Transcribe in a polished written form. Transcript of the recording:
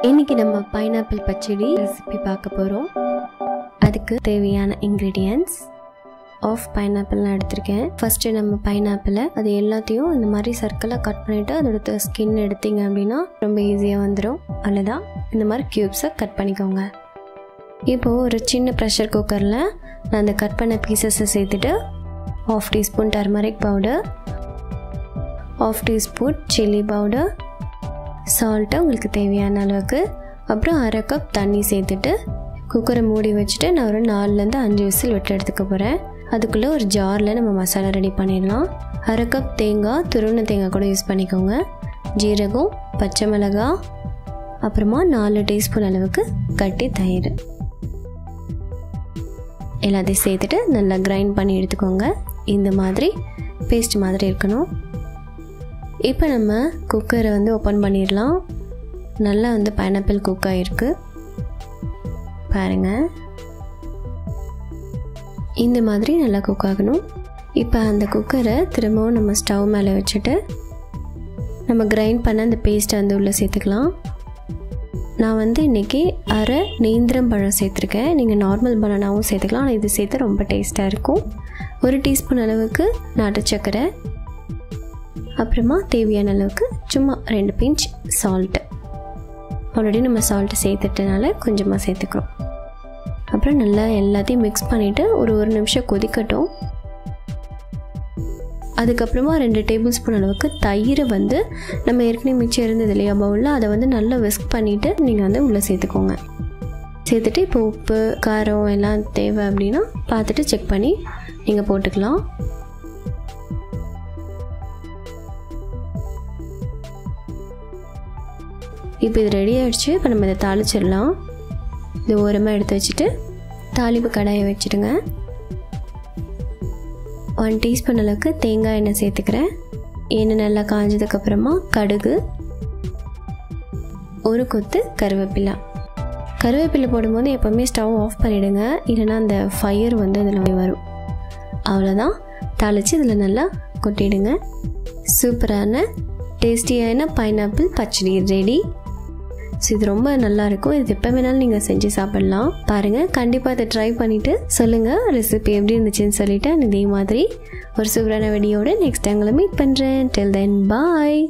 இன்னைக்கு நம்ம பைனாப்பிள் பச்சடி ரெசிபி பார்க்க போகிறோம். அதுக்கு தேவையான இன்க்ரீடியன்ட்ஸ் ஆஃப் பைனாப்பிள் நான் எடுத்திருக்கேன். ஃபஸ்ட்டு நம்ம பைனாப்பிளை அது எல்லாத்தையும் இந்த மாதிரி சர்க்கிளாக கட் பண்ணிவிட்டு அதோட ஸ்கின் எடுத்திங்க அப்படின்னா ரொம்ப ஈஸியாக வந்துடும். அவ்வளோதான், இந்த மாதிரி க்யூப்ஸை கட் பண்ணிக்கோங்க. இப்போது ஒரு சின்ன ப்ரெஷர் குக்கரில் நான் அந்த கட் பண்ண பீசஸை சேர்த்துட்டு 1/2 teaspoon turmeric powder, 1/2 teaspoon chilli powder, சால்ட்டை உங்களுக்கு தேவையான அளவுக்கு, அப்புறம் 1/2 கப் தண்ணி சேர்த்துட்டு குக்கரை மூடி வச்சுட்டு நான் ஒரு 4-5 விசில் விட்டு எடுத்துக்க போகிறேன். அதுக்குள்ளே ஒரு ஜாரில் நம்ம மசாலா ரெடி பண்ணிடலாம். 1/2 கப் தேங்காய், துருவின தேங்காய் கூட யூஸ் பண்ணிக்கோங்க, ஜீரகம், பச்சை மிளகாய், அப்புறமா 4 டீஸ்பூன் அளவுக்கு கட்டி தயிர் எல்லாத்தையும் சேர்த்துட்டு நல்லா கிரைண்ட் பண்ணி எடுத்துக்கோங்க. இந்த மாதிரி பேஸ்ட் மாதிரி இருக்கணும். இப்போ நம்ம குக்கரை ஓப்பன் பண்ணிடலாம். நல்லா பைனாப்பிள் குக் ஆகிருக்கு பாருங்கள். இந்த மாதிரி நல்லா குக் ஆகணும். இப்போ அந்த குக்கரை திரும்பவும் நம்ம ஸ்டவ் மேலே வச்சுட்டு நம்ம கிரைண்ட் பண்ண அந்த பேஸ்ட்டை உள்ளே சேர்த்துக்கலாம். நான் இன்றைக்கி 1/2 நேந்திரம் பழம் சேர்த்துருக்கேன். நீங்கள் நார்மல் பனானாவும் சேர்த்துக்கலாம், ஆனால் இது சேர்த்து ரொம்ப டேஸ்ட்டாக இருக்கும். 1 டீஸ்பூன் அளவுக்கு நாட்டு சர்க்கரை, அப்புறமா தேவையான அளவுக்கு சும்மா 2 பிஞ்ச் சால்ட்டு. ஆல்ரெடி நம்ம சால்ட்டு சேர்த்துட்டனால கொஞ்சமாக சேர்த்துக்கிறோம். அப்புறம் நல்லா எல்லாத்தையும் மிக்ஸ் பண்ணிவிட்டு ஒரு நிமிஷம் கொதிக்கட்டும். அதுக்கப்புறமா 2 டேபிள் ஸ்பூன் அளவுக்கு தயிரை நம்ம ஏற்கனவே மிச்சம் இருந்தது இல்லையா பவுலில், அதை நல்லா விஸ்க் பண்ணிவிட்டு நீங்கள் உள்ளே சேர்த்துக்கோங்க. சேர்த்துட்டு இப்போ உப்பு காரம் எல்லாம் தேவை அப்படின்னா பார்த்துட்டு செக் பண்ணி நீங்கள் போட்டுக்கலாம். இப்போ இது ரெடி ஆகிடுச்சு. இப்போ நம்ம இதை தாளிச்சிடலாம். இது ஓரமாக எடுத்து வச்சுட்டு தாளிப்பு கடாயை வச்சுடுங்க. 1 டீஸ்பூன் அளவுக்கு தேங்காய் எண்ணெய் சேர்த்துக்கிறேன். எண்ணெய் நல்லா காஞ்சதுக்கப்புறமா கடுகு, 1 கொத்து கருவேப்பிலை. கருவேப்பிலை போடும்போது எப்போவுமே ஸ்டவ் ஆஃப் பண்ணிவிடுங்க, இல்லைனா அந்த ஃபயர் அதில் வரும். அவ்வளோதான், தாளித்து இதில் நல்லா கொட்டிடுங்க. சூப்பரான டேஸ்டியான பைனாப்பிள் பச்சடி ரெடி. ஸோ இது ரொம்ப நல்லாயிருக்கும். இது எப்போ வேணாலும் நீங்கள் செஞ்சு சாப்பிட்லாம். பாருங்கள், கண்டிப்பாக இதை ட்ரை பண்ணிவிட்டு சொல்லுங்கள் ரெசிபி எப்படி இருந்துச்சுன்னு சொல்லிவிட்டு. இதே மாதிரி ஒரு சூப்பரான வீடியோட நெக்ஸ்ட் டைமில் மீட் பண்ணுறேன். டில் தென் பாய்.